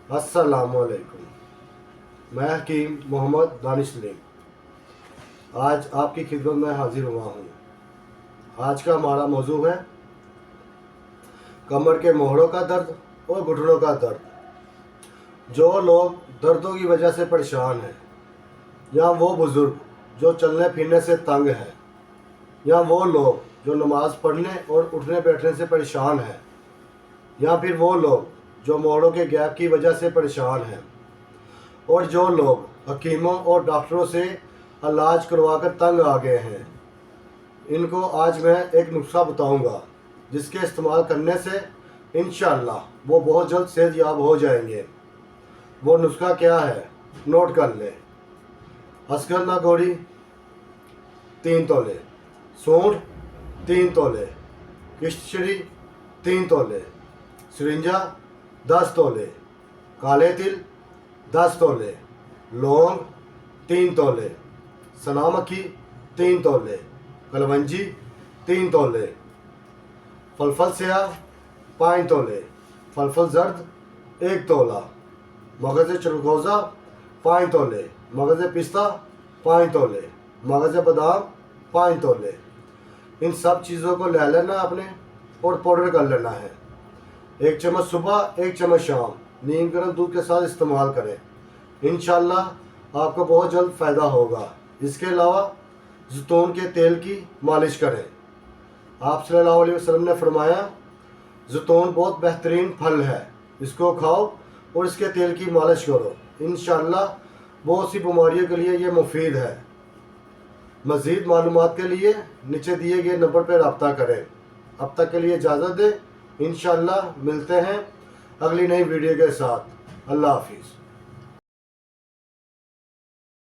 अस्सलामुअलैकुम। मैं हकीम मोहम्मद दानिश सलीम आज आपकी खिदमत में हाजिर हुआ हूँ। आज का हमारा मौजू है कमर के मोहरों का दर्द और घुटनों का दर्द। जो लोग दर्दों की वजह से परेशान हैं, या वो बुज़ुर्ग जो चलने फिरने से तंग हैं, या वो लोग जो नमाज़ पढ़ने और उठने बैठने से परेशान हैं, या फिर वो लोग जो मोड़ों के गैप की वजह से परेशान हैं, और जो लोग हकीमों और डॉक्टरों से इलाज करवाकर तंग आ गए हैं, इनको आज मैं एक नुस्खा बताऊंगा जिसके इस्तेमाल करने से इंशाअल्लाह वो बहुत जल्द सेहतयाब हो जाएंगे। वो नुस्खा क्या है, नोट कर लें। असगर नागौरी 3 तोले, सूंड 3 तोले, किश्तरी 3 तोले, सरिंजा 10 तोले, काले तिल 10 तोले, लौंग 3 तोले, सना मक्खी 3 तोले, कलवंजी 3 तोले, फलफल स्याह 5 तोले, फलफल जर्द 1 तोला, मगज़ चरगोज़ा 5 तोले, मगज़ पिस्ता 5 तोले, मगज़ बादाम 5 तोले। इन सब चीज़ों को ले लेना आपने और पाउडर कर लेना है। 1 चम्मच सुबह, 1 चम्मच शाम नीम गर्म दूध के साथ इस्तेमाल करें। इंशाअल्लाह आपको बहुत जल्द फ़ायदा होगा। इसके अलावा ज़ैतून के तेल की मालिश करें। आप सल्लल्लाहु अलैहि वसल्लम ने फरमाया, ज़ैतून बहुत बेहतरीन फल है, इसको खाओ और इसके तेल की मालिश करो। इंशाअल्लाह बहुत सी बीमारियों के लिए ये मुफीद है। मज़ीद मालूमात के लिए नीचे दिए गए नंबर पर रब्ता करें। अब तक के लिए इजाज़त दें। इंशाअल्लाह मिलते हैं अगली नई वीडियो के साथ। अल्लाह हाफिज़।